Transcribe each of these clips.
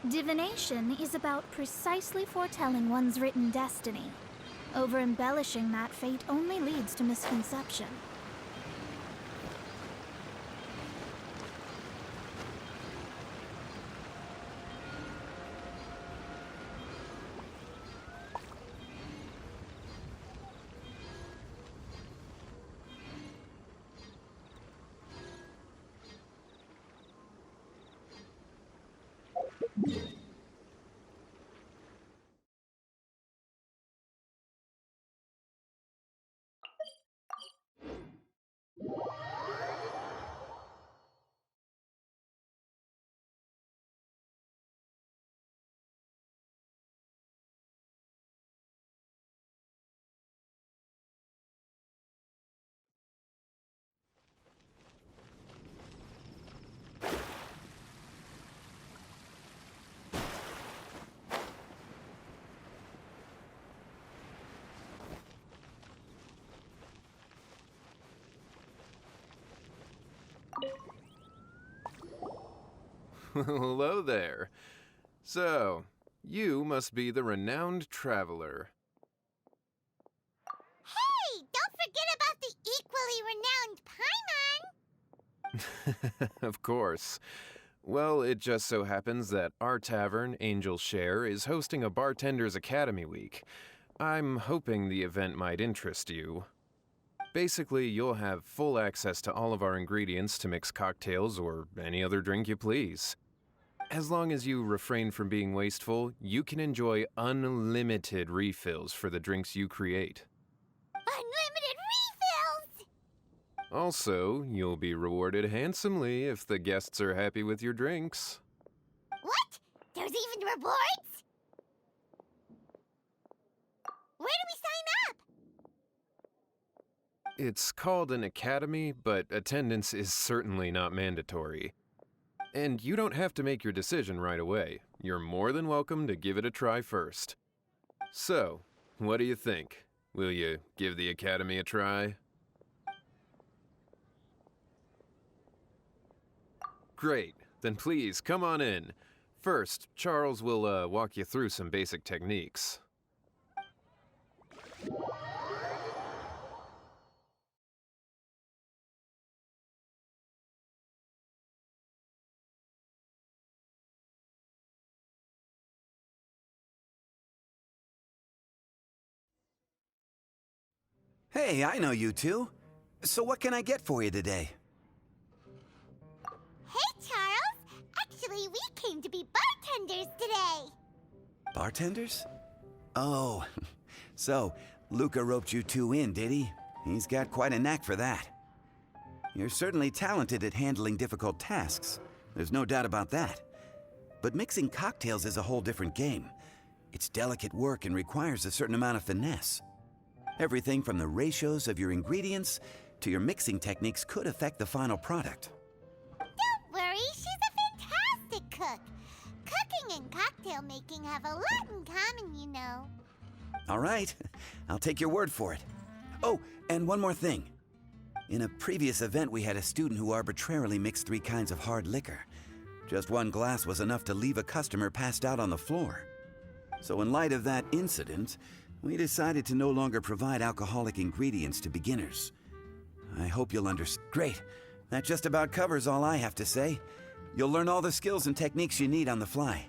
Divination is about precisely foretelling one's written destiny. Over-embellishing that fate only leads to misconception. Hello there. So, you must be the renowned traveler. Hey, don't forget about the equally renowned Paimon! Of course. Well, it just so happens that our tavern, Angel's Share, is hosting a Bartender's Academy Week. I'm hoping the event might interest you. Basically, you'll have full access to all of our ingredients to mix cocktails or any other drink you please. As long as you refrain from being wasteful, you can enjoy unlimited refills for the drinks you create. Unlimited refills! Also, you'll be rewarded handsomely if the guests are happy with your drinks. What? There's even rewards? Where do we sign up? It's called an academy, but attendance is certainly not mandatory. And you don't have to make your decision right away. You're more than welcome to give it a try first. So, what do you think? Will you give the academy a try? Great. Then please, come on in. First, Charles will walk you through some basic techniques. Hey, I know you two. So what can I get for you today? Hey, Charles! Actually, we came to be bartenders today! Bartenders? Oh, so Luca roped you two in, did he? He's got quite a knack for that. You're certainly talented at handling difficult tasks. There's no doubt about that. But mixing cocktails is a whole different game. It's delicate work and requires a certain amount of finesse. Everything from the ratios of your ingredients to your mixing techniques could affect the final product. Don't worry, she's a fantastic cook. Cooking and cocktail making have a lot in common, you know. All right, I'll take your word for it. Oh, and one more thing. In a previous event, we had a student who arbitrarily mixed 3 kinds of hard liquor. Just one glass was enough to leave a customer passed out on the floor. So in light of that incident, we decided to no longer provide alcoholic ingredients to beginners. I hope you'll understand. Great. That just about covers all I have to say. You'll learn all the skills and techniques you need on the fly.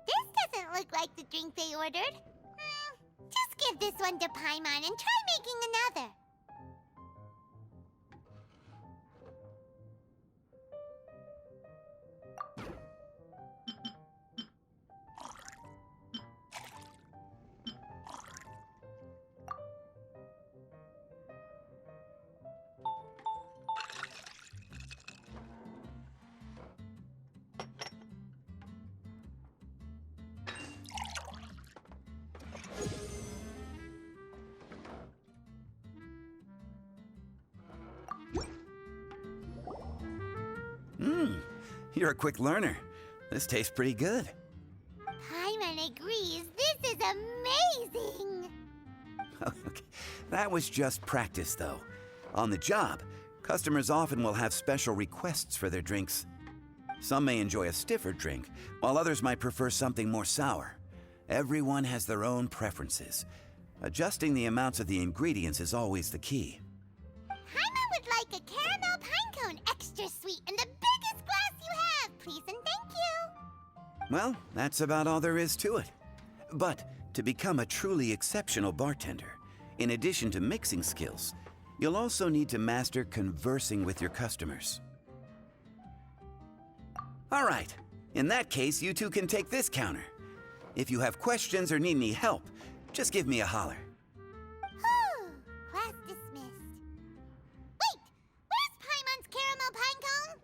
This doesn't look like the drink they ordered. Just give this one to Paimon and try making another. You're a quick learner. This tastes pretty good. Paimon agrees. This is amazing. Okay. That was just practice, though. On the job, customers often will have special requests for their drinks. Some may enjoy a stiffer drink, while others might prefer something more sour. Everyone has their own preferences. Adjusting the amounts of the ingredients is always the key. Paimon would like a caramel pine cone, extra sweet, and the biggest glass you have, please and thank you. Well, that's about all there is to it. But to become a truly exceptional bartender, in addition to mixing skills, you'll also need to master conversing with your customers. All right, in that case, you two can take this counter. If you have questions or need any help, just give me a holler. Whew, class dismissed. Wait, where's Paimon's caramel pine cone?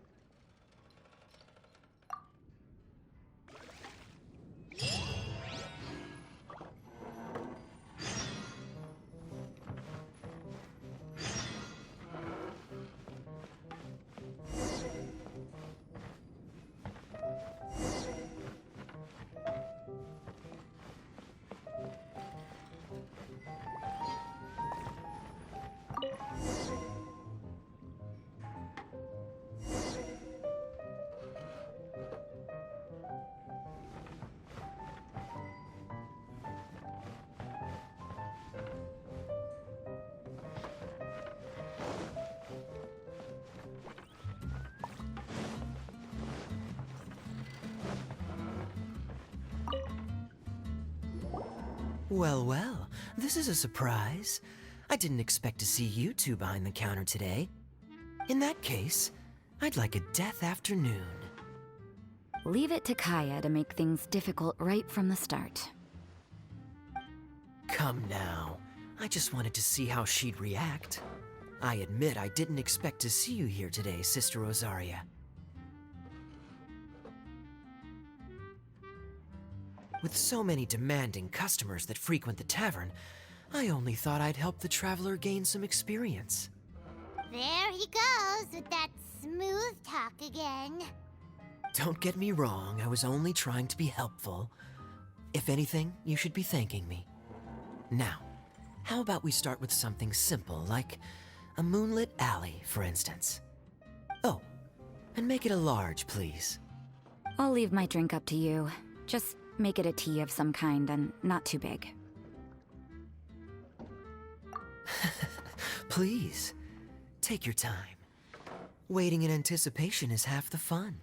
Well, well, this is a surprise. I didn't expect to see you two behind the counter today. In that case, I'd like a death afternoon. Leave it to Kaya to make things difficult right from the start. Come now. I just wanted to see how she'd react. I admit I didn't expect to see you here today, Sister Rosaria. With so many demanding customers that frequent the tavern, I only thought I'd help the traveler gain some experience. There he goes with that smooth talk again. Don't get me wrong, I was only trying to be helpful. If anything, you should be thanking me. Now, how about we start with something simple, like a moonlit alley, for instance? Oh, and make it a large, please. I'll leave my drink up to you. Just make it a tea of some kind and not too big. Please, take your time. Waiting in anticipation is half the fun.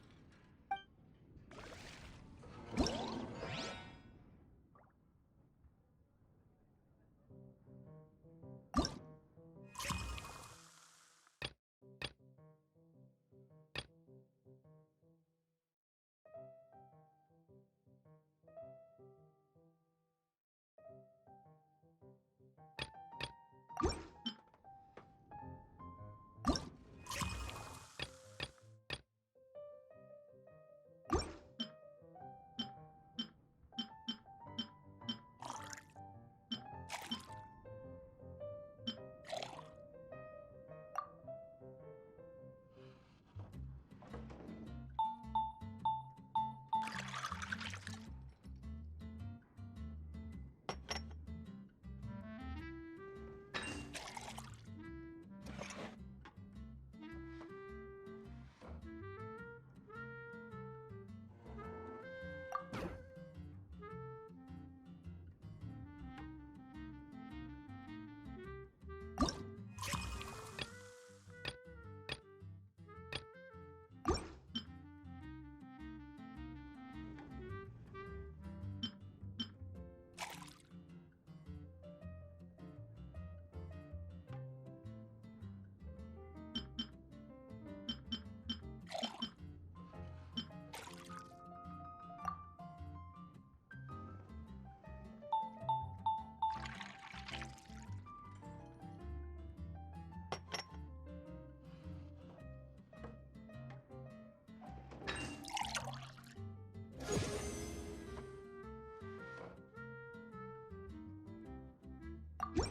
What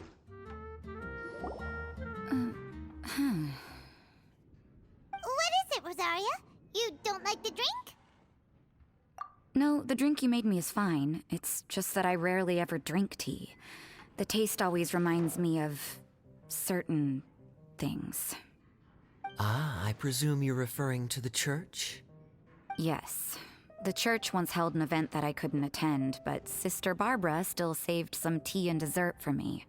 is it, Rosaria? You don't like the drink? No, the drink you made me is fine. It's just that I rarely ever drink tea. The taste always reminds me of certain things. Ah, I presume you're referring to the church? Yes. The church once held an event that I couldn't attend, but Sister Barbara still saved some tea and dessert for me.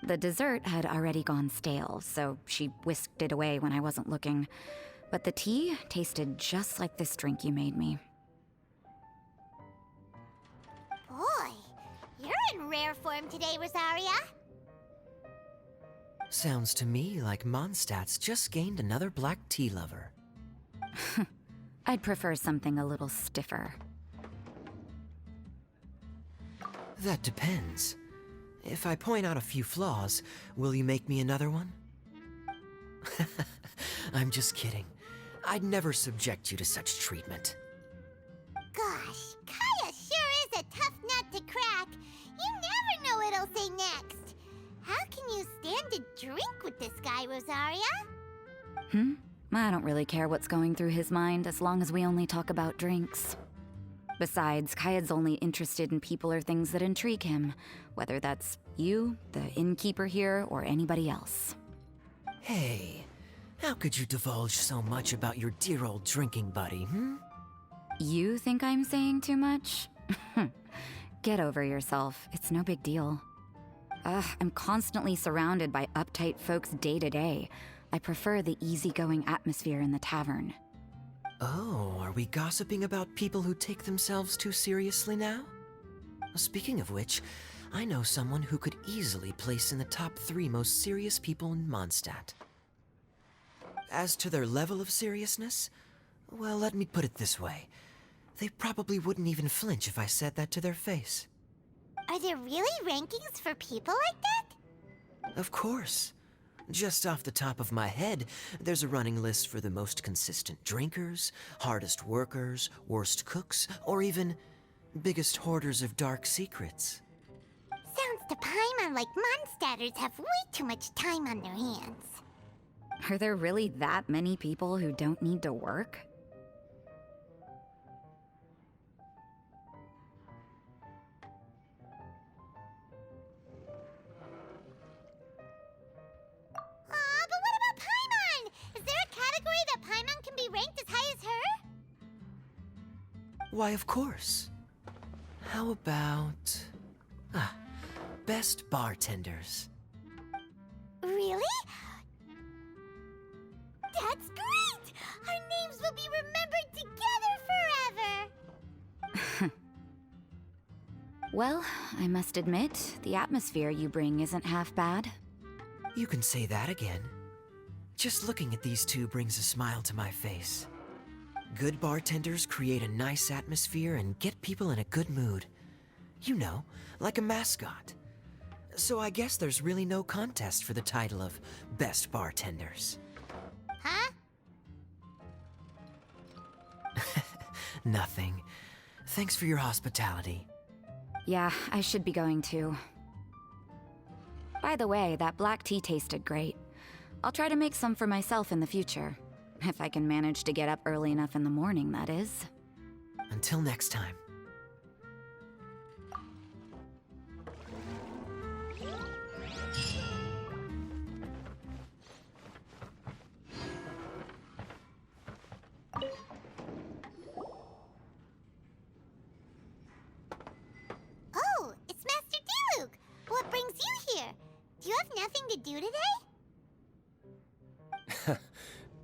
The dessert had already gone stale, so she whisked it away when I wasn't looking. But the tea tasted just like this drink you made me. Boy, you're in rare form today, Rosaria. Sounds to me like Mondstadt's just gained another black tea lover. I'd prefer something a little stiffer. That depends. If I point out a few flaws, will you make me another one? I'm just kidding. I'd never subject you to such treatment. Gosh, Kaya sure is a tough nut to crack. You never know what he'll say next. How can you stand to drink with this guy, Rosaria? I don't really care what's going through his mind as long as we only talk about drinks. Besides, Kayad's only interested in people or things that intrigue him, whether that's you, the innkeeper here, or anybody else. Hey, how could you divulge so much about your dear old drinking buddy, You think I'm saying too much? Get over yourself. It's no big deal. I'm constantly surrounded by uptight folks day to day. I prefer the easygoing atmosphere in the tavern. Oh, are we gossiping about people who take themselves too seriously now? Speaking of which, I know someone who could easily place in the top 3 most serious people in Mondstadt. As to their level of seriousness, well, let me put it this way. They probably wouldn't even flinch if I said that to their face. Are there really rankings for people like that? Of course. Just off the top of my head, there's a running list for the most consistent drinkers, hardest workers, worst cooks, or even biggest hoarders of dark secrets. Sounds to Paimon like Mondstadters have way too much time on their hands. Are there really that many people who don't need to work? But what about Paimon? Is there a category that Paimon can be ranked as high as her? Why, of course. How about... best bartenders. Really? That's great! Our names will be remembered together forever! Well, I must admit, the atmosphere you bring isn't half bad. You can say that again. Just looking at these two brings a smile to my face. Good bartenders create a nice atmosphere and get people in a good mood. You know, like a mascot. So I guess there's really no contest for the title of Best Bartenders. Huh? Nothing. Thanks for your hospitality. Yeah, I should be going too. By the way, that black tea tasted great. I'll try to make some for myself in the future. If I can manage to get up early enough in the morning, that is. Until next time. Oh, it's Master Diluc! What brings you here? Do you have nothing to do today?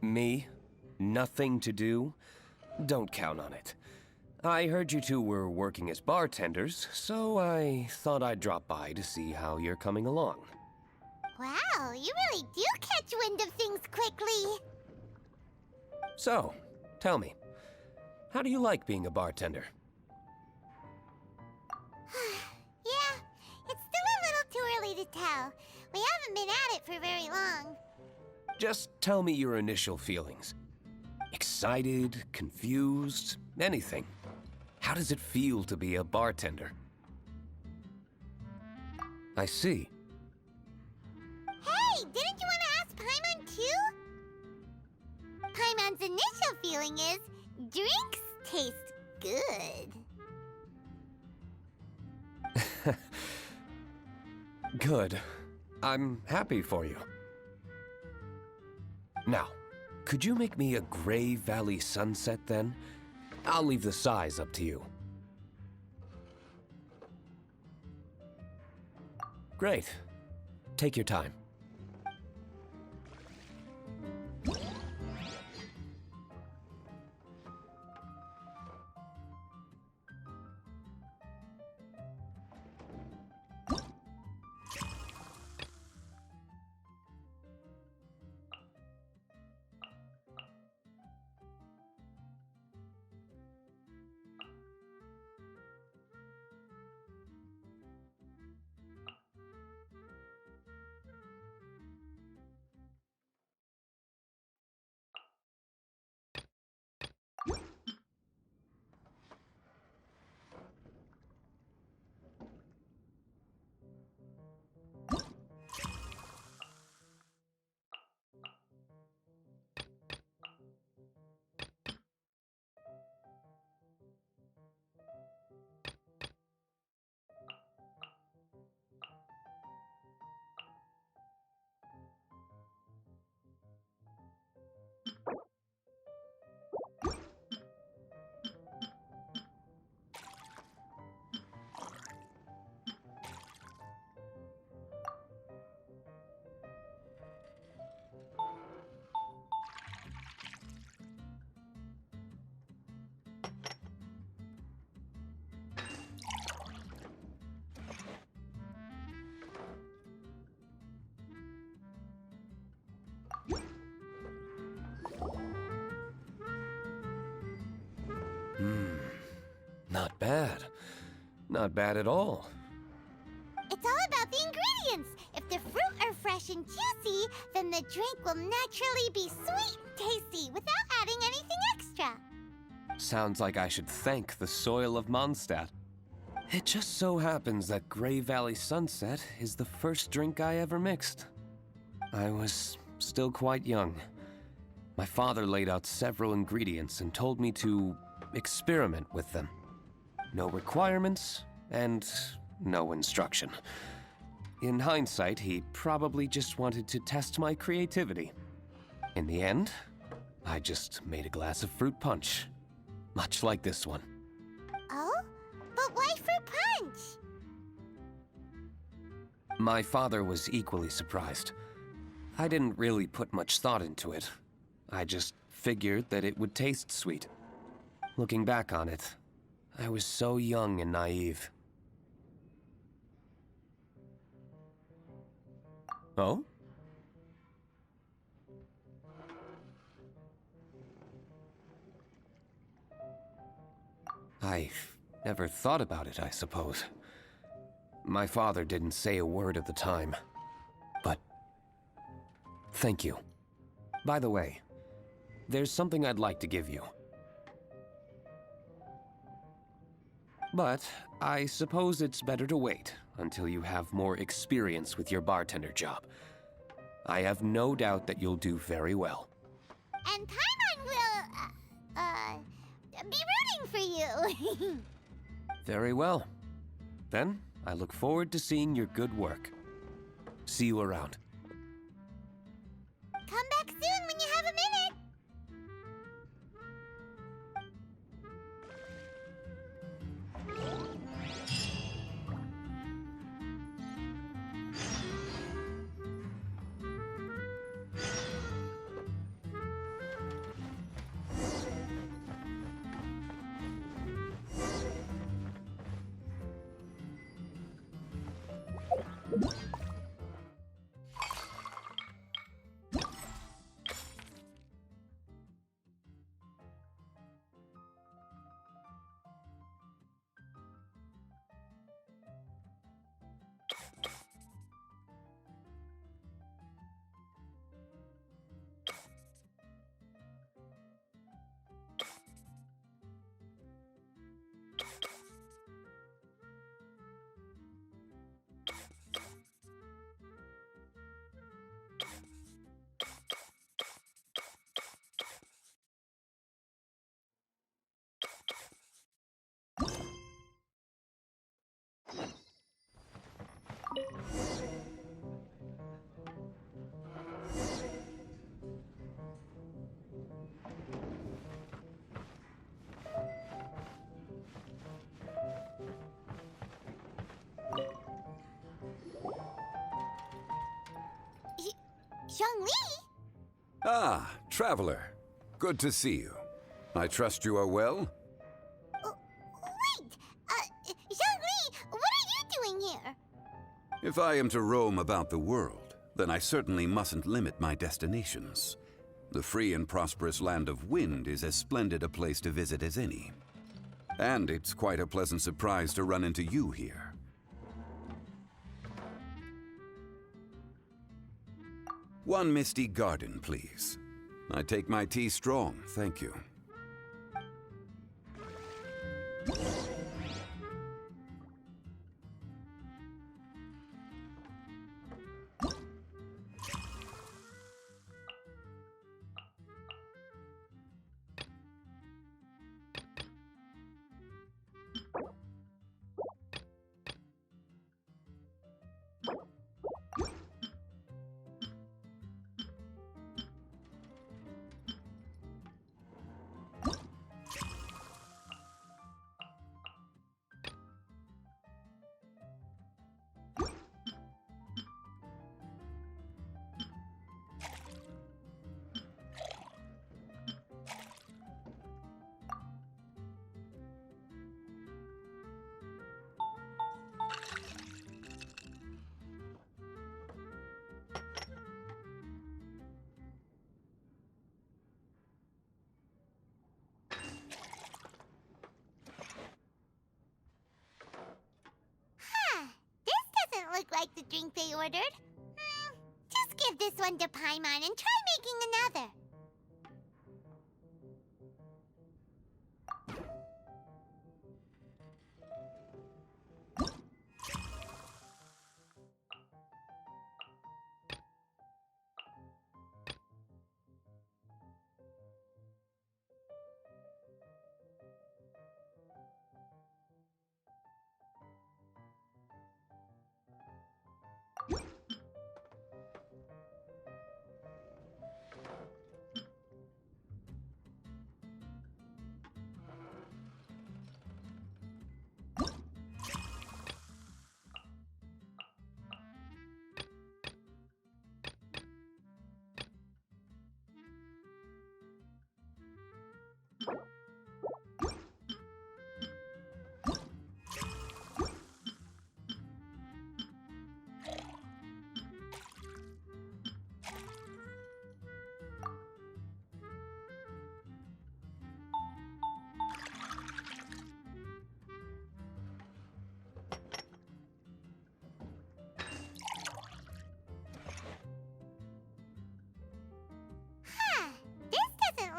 Me? Nothing to do? Don't count on it. I heard you two were working as bartenders, so I thought I'd drop by to see how you're coming along. Wow, you really do catch wind of things quickly. So, tell me, how do you like being a bartender? Yeah, it's still a little too early to tell. We haven't been at it for very long. Just tell me your initial feelings. Excited, confused, anything. How does it feel to be a bartender? I see. Hey, didn't you want to ask Paimon too? Paimon's initial feeling is drinks taste good. Good. I'm happy for you. Now, could you make me a Gray Valley sunset then? I'll leave the size up to you. Great. Take your time. Not bad. Not bad at all. It's all about the ingredients. If the fruit are fresh and juicy, then the drink will naturally be sweet and tasty without adding anything extra. Sounds like I should thank the soil of Mondstadt. It just so happens that Gray Valley Sunset is the first drink I ever mixed. I was still quite young. My father laid out several ingredients and told me to experiment with them. No requirements and no instruction. In hindsight, he probably just wanted to test my creativity. In the end, I just made a glass of fruit punch, much like this one. Oh? But why fruit punch? My father was equally surprised. I didn't really put much thought into it. I just figured that it would taste sweet. Looking back on it, I was so young and naive. Oh? I never thought about it, I suppose. My father didn't say a word at the time, but thank you. By the way, there's something I'd like to give you. But I suppose it's better to wait until you have more experience with your bartender job. I have no doubt that you'll do very well. And Paimon will, be rooting for you. Very well. Then, I look forward to seeing your good work. See you around. Come back soon when you have a minute. Zhongli? Ah, traveler. Good to see you. I trust you are well? Wait! Zhongli, what are you doing here? If I am to roam about the world, then I certainly mustn't limit my destinations. The free and prosperous land of Wind is as splendid a place to visit as any. And it's quite a pleasant surprise to run into you here. One misty garden, please. I take my tea strong, thank you. Look like the drink they ordered. Just give this one to Paimon and try making another.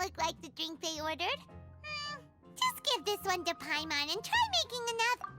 Look like the drink they ordered. Just give this one to Paimon and try making another.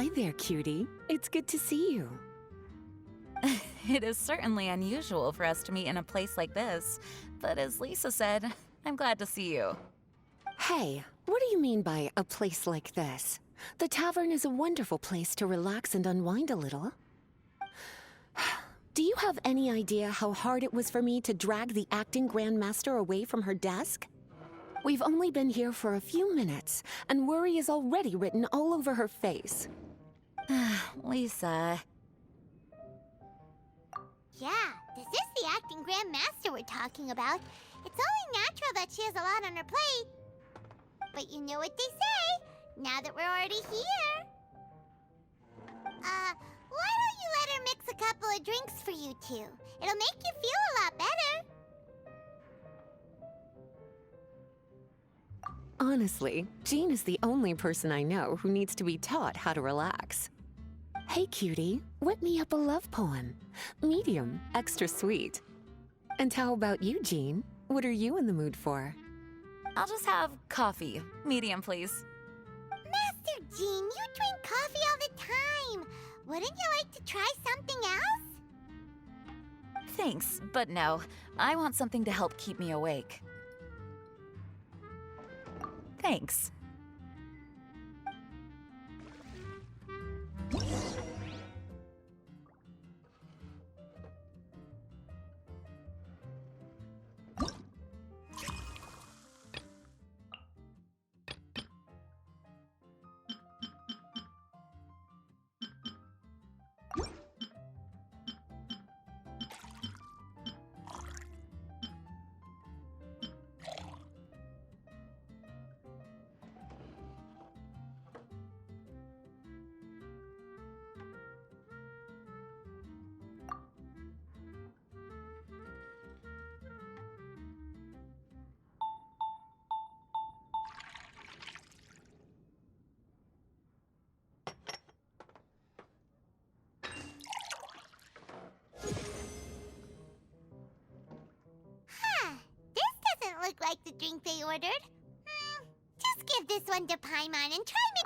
Hi there, cutie. It's good to see you. It is certainly unusual for us to meet in a place like this, but as Lisa said, I'm glad to see you. Hey, what do you mean by a place like this? The tavern is a wonderful place to relax and unwind a little. Do you have any idea how hard it was for me to drag the acting grandmaster away from her desk? We've only been here for a few minutes, and worry is already written all over her face. Lisa. Yeah, this is the acting grandmaster we're talking about. It's only natural that she has a lot on her plate. But you know what they say, now that we're already here. Why don't you let her mix a couple of drinks for you two? It'll make you feel a lot better. Honestly, Jean is the only person I know who needs to be taught how to relax. Hey, cutie, whip me up a love poem. Medium, extra sweet. And how about you, Jean? What are you in the mood for? I'll just have coffee. Medium, please. Master Jean, you drink coffee all the time. Wouldn't you like to try something else? Thanks, but no. I want something to help keep me awake. Thanks. Look like the drink they ordered. Just give this one to Paimon and try me.